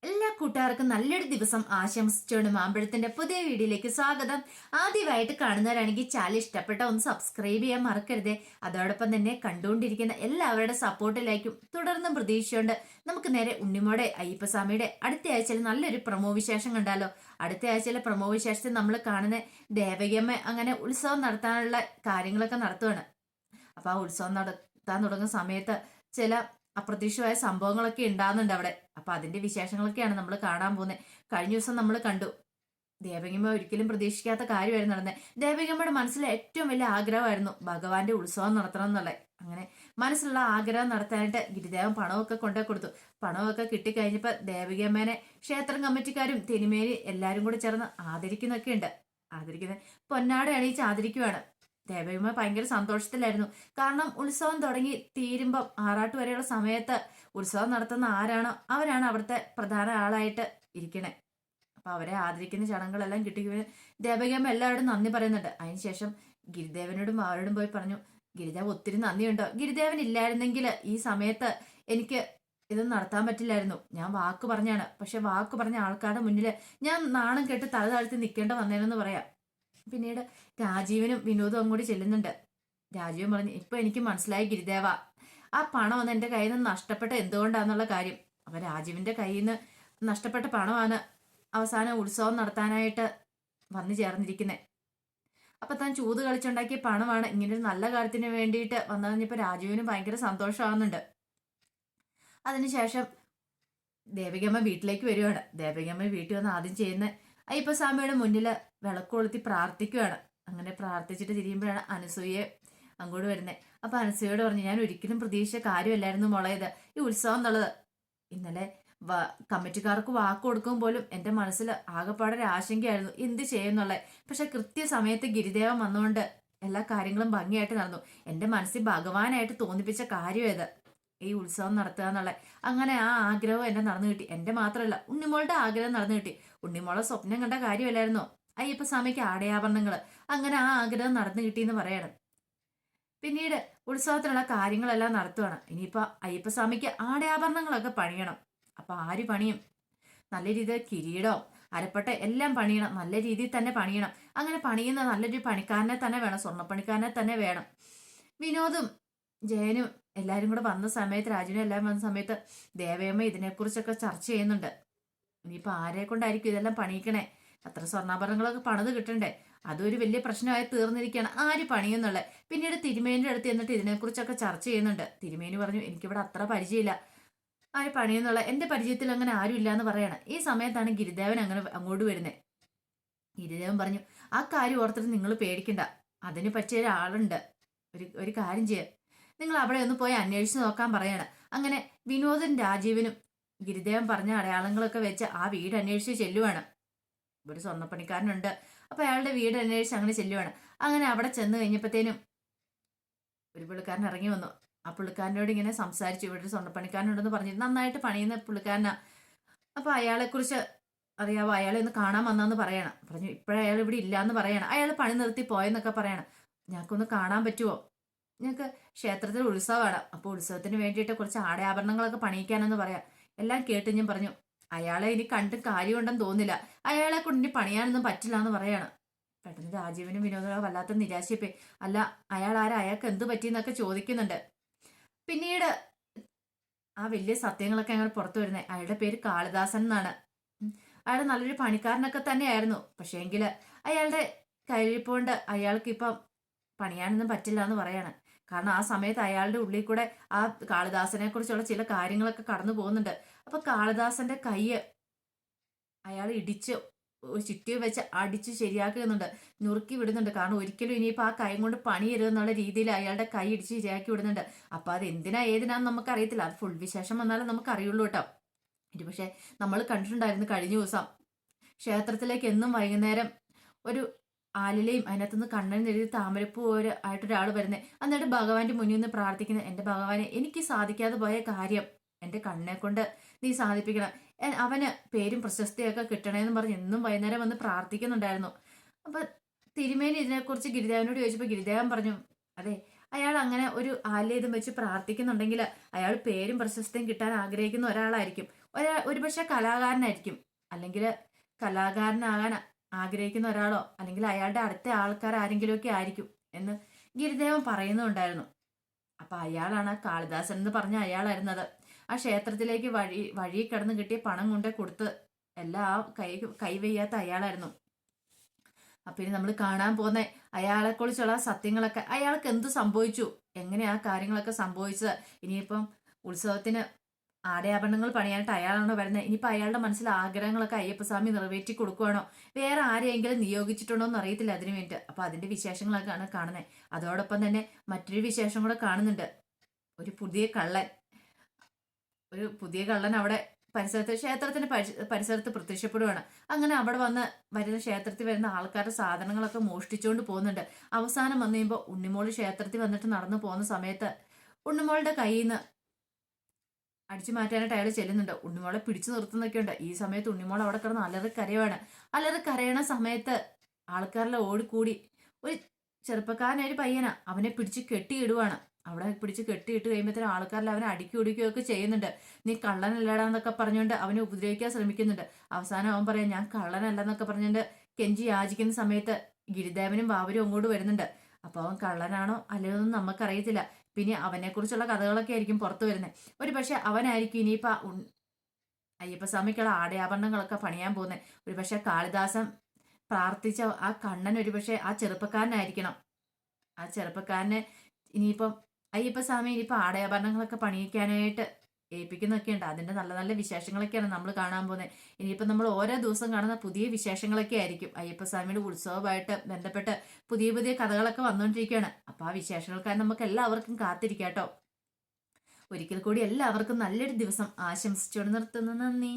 എല്ലാ കൂട്ടുകാർക്കും നല്ലൊരു ദിവസം ആശംസിച്ചുകൊണ്ട് മാമ്പഴത്തിന്റെ പുതിയ വീഡിയോയിലേക്ക് സ്വാഗതം. ആദ്യമായിട്ട് കാണുന്നവരാണെങ്കിൽ ചാനൽ ഇഷ്ടപ്പെട്ട ഒന്ന് സബ്സ്ക്രൈബ് ചെയ്യാൻ മറക്കരുതേ. അതോടൊപ്പം തന്നെ കണ്ടുകൊണ്ടിരിക്കുന്ന എല്ലാവരുടെ സപ്പോർട്ടിലേക്കും തുടർന്നും പ്രതീക്ഷിച്ചുകൊണ്ട് നമുക്ക് നേരെ ഉണ്ണിമോടെ അയ്യപ്പസ്വാമിയുടെ അടുത്ത ആഴ്ചയിൽ നല്ലൊരു പ്രമോ വിശേഷം കണ്ടാലോ. അടുത്ത ആഴ്ചയിലെ പ്രമോ വിശേഷത്തിൽ നമ്മൾ കാണുന്ന ദേവകിയമ്മ അങ്ങനെ ഉത്സവം നടത്താനുള്ള കാര്യങ്ങളൊക്കെ നടത്തുവാണ്. അപ്പൊ ആ ഉത്സവം നടത്താൻ തുടങ്ങുന്ന സമയത്ത് ചില അപ്രതീക്ഷിതമായ സംഭവങ്ങളൊക്കെ ഉണ്ടാകുന്നുണ്ട് അവിടെ. അപ്പൊ അതിന്റെ വിശേഷങ്ങളൊക്കെയാണ് നമ്മൾ കാണാൻ പോകുന്നത്. കഴിഞ്ഞ ദിവസം നമ്മൾ കണ്ടു ദേവകിയമ്മ ഒരിക്കലും പ്രതീക്ഷിക്കാത്ത കാര്യമായിരുന്നു നടന്നത്. ദേവകിയമ്മയുടെ മനസ്സിലെ ഏറ്റവും വലിയ ആഗ്രഹമായിരുന്നു ഭഗവാന്റെ ഉത്സവം നടത്തണം എന്നുള്ളത്. അങ്ങനെ മനസ്സിലുള്ള ആഗ്രഹം നടത്താനായിട്ട് ഗിരിദേവൻ പണമൊക്കെ കൊണ്ടേ കൊടുത്തു. പണമൊക്കെ കിട്ടിക്കഴിഞ്ഞപ്പോ ദേവകിയമ്മേനെ ക്ഷേത്രം കമ്മിറ്റിക്കാരും തിരുമേനി എല്ലാരും കൂടി ചേർന്ന് ആദരിക്കുന്നൊക്കെ ഉണ്ട്. ആദരിക്കുന്നത് പൊന്നാട അണിയിച്ച് ആദരിക്കുവാണ്. ദേവകിയമ്മ ഭയങ്കര സന്തോഷത്തിലായിരുന്നു. കാരണം ഉത്സവം തുടങ്ങി തീരുമ്പം ആറാട്ട് വരെയുള്ള സമയത്ത് ഉത്സവം നടത്തുന്ന ആരാണോ അവരാണ് അവിടുത്തെ പ്രധാന ആളായിട്ട് ഇരിക്കണേ. അപ്പൊ അവരെ ആദരിക്കുന്ന ചടങ്ങുകളെല്ലാം കിട്ടിയ ദേവകിയമ്മ എല്ലാവരോടും നന്ദി പറയുന്നുണ്ട്. അതിനുശേഷം ഗിരിദേവനോടും അവരോടും പോയി പറഞ്ഞു, ഗിരിദേവ് ഒത്തിരി നന്ദിയുണ്ടോ, ഗിരിദേവൻ ഇല്ലായിരുന്നെങ്കിൽ ഈ സമയത്ത് എനിക്ക് ഇതൊന്നും നടത്താൻ പറ്റില്ലായിരുന്നു. ഞാൻ വാക്ക് പറഞ്ഞാണ്. പക്ഷെ വാക്ക് പറഞ്ഞ ആൾക്കാരുടെ മുന്നിൽ ഞാൻ നാണം കെട്ട് തല താഴ്ത്തി നിൽക്കേണ്ട വന്നേനെന്ന് പറയാം. പിന്നീട് രാജീവനും വിനോദവും അങ്ങോട്ട് ചെല്ലുന്നുണ്ട്. രാജീവൻ പറഞ്ഞു, ഇപ്പൊ എനിക്ക് മനസ്സിലായി ഗിരിദേവ, ആ പണം ഒന്ന് എന്റെ കയ്യിൽ നിന്ന് നഷ്ടപ്പെട്ട എന്തുകൊണ്ടാന്നുള്ള കാര്യം. അപ്പൊ രാജീവിന്റെ കയ്യിൽ നിന്ന് നഷ്ടപ്പെട്ട പണമാണ് അവസാനം ഉത്സവം നടത്താനായിട്ട് വന്നു ചേർന്നിരിക്കുന്നത്. അപ്പൊ താൻ ചൂത് കളിച്ചുണ്ടാക്കിയ പണമാണ് ഇങ്ങനൊരു നല്ല കാര്യത്തിന് വേണ്ടിയിട്ട് വന്നു കഴിഞ്ഞപ്പോ രാജീവിനും ഭയങ്കര സന്തോഷമാകുന്നുണ്ട്. അതിനുശേഷം ദേവകിയമ്മ വീട്ടിലേക്ക് വരുവാണ്. ദേവകിയമ്മ വീട്ടിൽ വന്ന് ആദ്യം ചെയ്യുന്ന അയ്യപ്പസ്വാമിയുടെ മുന്നിൽ വിളക്ക് കൊളുത്തി പ്രാർത്ഥിക്കുകയാണ്. അങ്ങനെ പ്രാർത്ഥിച്ചിട്ട് തിരിയുമ്പോഴാണ് അനസൂയെ അങ്ങോട്ട് വരുന്നത്. അപ്പൊ അനസൂയോട് പറഞ്ഞു, ഞാൻ ഒരിക്കലും പ്രതീക്ഷിച്ച കാര്യമല്ലായിരുന്നു മോളെ ഇത്, ഈ ഉത്സവം എന്നുള്ളത്. ഇന്നലെ കമ്മിറ്റിക്കാർക്ക് വാക്ക് കൊടുക്കും പോലും എന്റെ മനസ്സിൽ ആകെപ്പാടെ ഒരു ആശങ്കയായിരുന്നു എന്ത് ചെയ്യുന്നുള്ളത്. പക്ഷെ കൃത്യസമയത്ത് ഗിരിദേവൻ വന്നുകൊണ്ട് എല്ലാ കാര്യങ്ങളും ഭംഗിയായിട്ട് നടന്നു. എന്റെ മനസ്സിൽ ഭഗവാനായിട്ട് തോന്നിപ്പിച്ച കാര്യം ഇത്, ഈ ഉത്സവം നടത്തുക എന്നുള്ളത്. അങ്ങനെ ആ ആഗ്രഹം എന്നെ നടന്നു കിട്ടി. എന്റെ മാത്രമല്ല ഉണ്ണിമോളുടെ ആഗ്രഹം നടന്നു കിട്ടി. ഉണ്ണിമോളെ സ്വപ്നം കണ്ട കാര്യമല്ലായിരുന്നോ അയ്യപ്പസ്വാമിക്ക് ആടയാഭരണങ്ങള്. അങ്ങനെ ആ ആഗ്രഹം നടന്നു കിട്ടിയെന്ന് പറയണം. പിന്നീട് ഉത്സവത്തിനുള്ള കാര്യങ്ങളെല്ലാം നടത്തുവാണ്. ഇനിയിപ്പോ അയ്യപ്പസ്വാമിക്ക് ആടയാഭരണങ്ങളൊക്കെ പണിയണം. അപ്പൊ ആര് പണിയും? നല്ല രീതിയിൽ കിരീടവും അരപ്പട്ട എല്ലാം പണിയണം. നല്ല രീതിയിൽ തന്നെ പണിയണം. അങ്ങനെ പണിയുന്ന നല്ലൊരു പണിക്കാരനെ തന്നെ വേണം, സ്വർണ്ണപ്പണിക്കാരനെ തന്നെ വേണം. വിനോദും ജയനും എല്ലാരും കൂടെ വന്ന സമയത്ത്, രാജുവിനും എല്ലാവരും വന്ന സമയത്ത് ദേവയമ്മ ഇതിനെക്കുറിച്ചൊക്കെ ചർച്ച ചെയ്യുന്നുണ്ട്. ഇനിയിപ്പോ ആരെ കൊണ്ടായിരിക്കും ഇതെല്ലാം പണിയിക്കണേ? അത്ര സ്വർണ്ണാഭരണങ്ങളൊക്കെ പണിത് കിട്ടണ്ടേ? അതൊരു വലിയ പ്രശ്നമായി തീർന്നിരിക്കുകയാണ്. ആര് പണിയെന്നുള്ളത്. പിന്നീട് തിരുമേനിയുടെ അടുത്ത് എന്നിട്ട് ഇതിനെക്കുറിച്ചൊക്കെ ചർച്ച ചെയ്യുന്നുണ്ട്. തിരുമേനി പറഞ്ഞു, എനിക്കിവിടെ അത്ര പരിചയമില്ല ആര് പണിയെന്നുള്ള, എന്റെ പരിചയത്തിൽ അങ്ങനെ ആരും ഇല്ല എന്ന് പറയണം. ഈ സമയത്താണ് ഗിരിദേവൻ അങ്ങനെ അങ്ങോട്ട് വരുന്നത്. ഗിരിദേവൻ പറഞ്ഞു, ആ കാര്യം ഓർത്തിട്ട് നിങ്ങൾ പേടിക്കണ്ട, അതിന് പറ്റിയ ഒരാളുണ്ട്. ഒരു കാര്യം ചെയ്യാം, നിങ്ങൾ അവിടെ ഒന്ന് പോയി അന്വേഷിച്ച് നോക്കാൻ പറയാണ്. അങ്ങനെ വിനോദൻ രാജീവനും ഗിരിദേവൻ പറഞ്ഞ അടയാളങ്ങളൊക്കെ വെച്ച് ആ വീട് അന്വേഷിച്ച് ചെല്ലുവാണ്. ഒരു സ്വർണ്ണപ്പണിക്കാരനുണ്ട്. അപ്പൊ അയാളുടെ വീട് അന്വേഷിച്ച് അങ്ങനെ ചെല്ലുവാണ്. അങ്ങനെ അവിടെ ചെന്ന് കഴിഞ്ഞപ്പോഴത്തേനും ഒരു പുള്ളിക്കാരൻ ഇറങ്ങി വന്നു. ആ പുള്ളിക്കാരനോട് ഇങ്ങനെ സംസാരിച്ചു. ഇവിടെ ഒരു സ്വർണ്ണപ്പണിക്കാരനുണ്ടെന്ന് പറഞ്ഞിട്ട് നന്നായിട്ട് പണിയുന്ന പുള്ളിക്കാരനാ. അപ്പൊ അയാളെ കുറിച്ച് അറിയാവോ, അയാളെ ഒന്ന് കാണാൻ വന്നാന്ന് പറയണം. പറഞ്ഞു, ഇപ്പോഴയാൾ ഇവിടെ ഇല്ലാന്ന് പറയണം. അയാൾ പണി നിർത്തി പോയെന്നൊക്കെ പറയണം. ഞങ്ങൾക്കൊന്ന് കാണാൻ പറ്റുമോ? ഞങ്ങൾക്ക് ക്ഷേത്രത്തിൽ ഉത്സവമാണ്. അപ്പൊ ഉത്സവത്തിന് വേണ്ടിയിട്ട് കുറച്ച് ആടയാഭരണങ്ങളൊക്കെ പണിയിക്കാനെന്ന് പറയാം. എല്ലാം കേട്ട് ഞാൻ പറഞ്ഞു, അയാളെ ഇനി കണ്ടും കാര്യമുണ്ടെന്ന് തോന്നില്ല, അയാളെ കൊണ്ട് ഇനി പണിയാനൊന്നും പറ്റില്ല എന്ന് പറയാണ്. പെട്ടെന്ന് രാജീവനും വിനോദവും വല്ലാത്ത നിരാശയിപ്പോയി. അല്ല, അയാൾ ആരാ, അയാൾക്ക് എന്ത് പറ്റിയെന്നൊക്കെ ചോദിക്കുന്നുണ്ട്. പിന്നീട് ആ വലിയ സത്യങ്ങളൊക്കെ അങ്ങനെ പുറത്തു വരുന്നത്. അയാളുടെ പേര് കാളിദാസൻ എന്നാണ്. അയാൾ നല്ലൊരു പണിക്കാരനൊക്കെ തന്നെയായിരുന്നു. പക്ഷേ എങ്കില് അയാളുടെ കഴിപ്പോണ്ട് അയാൾക്ക് ഇപ്പം പണിയാനൊന്നും പറ്റില്ല എന്ന് പറയാണ്. കാരണം ആ സമയത്ത് അയാളുടെ ഉള്ളിൽ കൂടെ ആ കാളിദാസനെ കുറിച്ചുള്ള ചില കാര്യങ്ങളൊക്കെ കടന്നു പോകുന്നുണ്ട്. അപ്പൊ കാളിദാസന്റെ കൈയ്യ് അയാൾ ഇടിച്ച് ചുറ്റി വെച്ച് അടിച്ച് ശരിയാക്കുന്നുണ്ട്, നുറുക്കി വിടുന്നുണ്ട്. കാരണം ഒരിക്കലും ഇനിയിപ്പോ ആ കൈ കൊണ്ട് പണിയരുതെന്നുള്ള രീതിയിൽ അയാളുടെ കൈ ഇടിച്ച് ശരിയാക്കി വിടുന്നുണ്ട്. അപ്പൊ അത് എന്തിനാ ഏതിനാന്ന് നമുക്ക് അറിയത്തില്ല. അത് ഫുൾ വിശേഷം വന്നാലും നമുക്ക് അറിയുള്ളൂ കേട്ടോ. ഇത് പക്ഷെ നമ്മൾ കണ്ടിട്ടുണ്ടായിരുന്നു കഴിഞ്ഞ ദിവസം ക്ഷേത്രത്തിലേക്ക് എന്നും വൈകുന്നേരം ഒരു ആലിലയും അതിനകത്തുനിന്ന് കണ്ണൻ എഴുതി താമരപ്പൂ ആയിട്ടൊരാൾ വരുന്നത്. എന്നിട്ട് ഭഗവാന്റെ മുന്നിൽ നിന്ന് പ്രാർത്ഥിക്കുന്നത്, എന്റെ ഭഗവാനെ, എനിക്ക് സാധിക്കാതെ പോയ കാര്യം എന്റെ കണ്ണെ കൊണ്ട് നീ സാധിപ്പിക്കണം, അവന് പേരും പ്രശസ്തിയൊക്കെ കിട്ടണേന്ന് പറഞ്ഞ് എന്നും വൈകുന്നേരം വന്ന് പ്രാർത്ഥിക്കുന്നുണ്ടായിരുന്നു. അപ്പൊ തിരുമേനി ഇതിനെക്കുറിച്ച് ഗിരിദേവനോട് ചോദിച്ചപ്പോ ഗിരിദേവൻ പറഞ്ഞു, അതെ, അയാൾ അങ്ങനെ ഒരു ആലയം വെച്ച് പ്രാർത്ഥിക്കുന്നുണ്ടെങ്കിൽ അയാൾ പേരും പ്രശസ്തിയും കിട്ടാൻ ആഗ്രഹിക്കുന്ന ഒരാളായിരിക്കും. ഒരുപക്ഷെ കലാകാരനായിരിക്കും, അല്ലെങ്കിൽ കലാകാരനാകാൻ ആഗ്രഹിക്കുന്ന ഒരാളോ അല്ലെങ്കിൽ അയാളുടെ അടുത്ത ആൾക്കാർ ആരെങ്കിലുമൊക്കെ ആയിരിക്കും എന്ന് ഗിരിദേവൻ പറയുന്നുണ്ടായിരുന്നു. അപ്പൊ അയാളാണ് കാളിദാസൻ എന്ന് പറഞ്ഞ അയാളായിരുന്നത്. ആ ക്ഷേത്രത്തിലേക്ക് വഴി കിടന്ന് കിട്ടിയ പണം കൊണ്ട് കൊടുത്ത് എല്ലാം കൈവയ്യാത്ത അയാളായിരുന്നു. അപ്പൊ ഇനി നമ്മൾ കാണാൻ പോകുന്ന അയാളെ കുറിച്ചുള്ള സത്യങ്ങളൊക്കെ, അയാൾക്ക് എന്ത് സംഭവിച്ചു, എങ്ങനെയാ കാര്യങ്ങളൊക്കെ സംഭവിച്ചത്, ഇനിയിപ്പം ഉത്സവത്തിന് ആടയാഭരണങ്ങൾ പണിയാനായിട്ട് അയാളാണോ വരുന്നത്, ഇനിയിപ്പോൾ അയാളുടെ മനസ്സിൽ ആഗ്രഹങ്ങളൊക്കെ അയ്യപ്പസ്വാമി നിറവേറ്റി കൊടുക്കുവാണോ, വേറെ ആരെയെങ്കിലും നിയോഗിച്ചിട്ടുണ്ടോ എന്ന് അറിയത്തില്ല അതിനു വേണ്ടിയിട്ട്. അപ്പൊ അതിന്റെ വിശേഷങ്ങളൊക്കെയാണ് കാണുന്നത്. അതോടൊപ്പം തന്നെ മറ്റൊരു വിശേഷം കൂടെ കാണുന്നുണ്ട്. ഒരു പുതിയ കള്ളൻ അവിടെ ക്ഷേത്രത്തിന്റെ പരിസരത്ത് പ്രത്യക്ഷപ്പെടുകയാണ്. അങ്ങനെ അവിടെ വരുന്ന ക്ഷേത്രത്തിൽ വരുന്ന ആൾക്കാരുടെ സാധനങ്ങളൊക്കെ മോഷ്ടിച്ചുകൊണ്ട് പോകുന്നുണ്ട്. അവസാനം വന്നു കഴിയുമ്പോൾ ഉണ്ണിമോള് ക്ഷേത്രത്തിൽ വന്നിട്ട് നടന്നു പോകുന്ന സമയത്ത് ഉണ്ണിമോളുടെ കയ്യിൽ നിന്ന് അടിച്ചു മാറ്റാനായിട്ട് അയാൾ ചെല്ലുന്നുണ്ട്. ഉണ്ണിമോളെ പിടിച്ചു നിർത്തുന്നൊക്കെ ഉണ്ട്. ഈ സമയത്ത് ഉണ്ണിമോൾ അവിടെ കിടന്ന് അലറി കരയുവാണ്. അലറി കരയണ സമയത്ത് ആൾക്കാരെല്ലാം ഓടിക്കൂടി ഒരു ചെറുപ്പക്കാരനായ ഒരു പയ്യനാ അവനെ പിടിച്ച് കെട്ടിയിടുവാണ്. അവിടെ പിടിച്ച് കെട്ടിയിട്ട് കഴിയുമ്പോഴത്തേനും ആൾക്കാരെല്ലാം അവനെ അടിക്കുകയൊക്കെ ചെയ്യുന്നുണ്ട്. നീ കള്ളനല്ലടാന്നൊക്കെ പറഞ്ഞുകൊണ്ട് അവനെ ഉപദ്രവിക്കാൻ ശ്രമിക്കുന്നുണ്ട്. അവസാനം അവൻ പറയാം ഞാൻ കള്ളനല്ലെന്നൊക്കെ പറഞ്ഞുകൊണ്ട് കെഞ്ചി യാചിക്കുന്ന സമയത്ത് ഗിരിദേവനും ബാബരും അങ്ങോട്ട് വരുന്നുണ്ട്. അപ്പൊ അവൻ കള്ളനാണോ അല്ലയോ എന്ന് നമുക്കറിയത്തില്ല. പിന്നെ അവനെ കുറിച്ചുള്ള കഥകളൊക്കെ ആയിരിക്കും പുറത്തു വരുന്നത്. ഒരു പക്ഷെ അവനായിരിക്കും ഇനിയിപ്പോ അയ്യപ്പസ്വാമിക്കുള്ള ആടയാഭരണങ്ങളൊക്കെ പണിയാൻ പോകുന്നത്. ഒരു പക്ഷെ കാളിദാസൻ പ്രാർത്ഥിച്ച ആ കണ്ണൻ ഒരുപക്ഷെ ആ ചെറുപ്പക്കാരനായിരിക്കണം. ആ ചെറുപ്പക്കാരനെ ഇനിയിപ്പം അയ്യപ്പസ്വാമി ഇനിയിപ്പോൾ ആടയാഭരണങ്ങളൊക്കെ പണിയിക്കാനായിട്ട് ഏൽപ്പിക്കുന്നൊക്കെ ഉണ്ട്. അതിന്റെ നല്ല നല്ല വിശേഷങ്ങളൊക്കെയാണ് നമ്മൾ കാണാൻ പോകുന്നത്. ഇനിയിപ്പോൾ നമ്മൾ ഓരോ ദിവസം കാണുന്ന പുതിയ വിശേഷങ്ങളൊക്കെ ആയിരിക്കും. അയ്യപ്പസ്വാമിയുടെ ഉത്സവമായിട്ട് ബന്ധപ്പെട്ട് പുതിയ പുതിയ കഥകളൊക്കെ വന്നുകൊണ്ടിരിക്കുകയാണ്. അപ്പൊ ആ വിശേഷങ്ങൾക്കായി നമുക്ക് എല്ലാവർക്കും കാത്തിരിക്കാട്ടോ. ഒരിക്കൽ കൂടി എല്ലാവർക്കും നല്ലൊരു ദിവസം ആശംസിച്ചുകൊണ്ട് നിർത്തുന്നു. നന്ദി.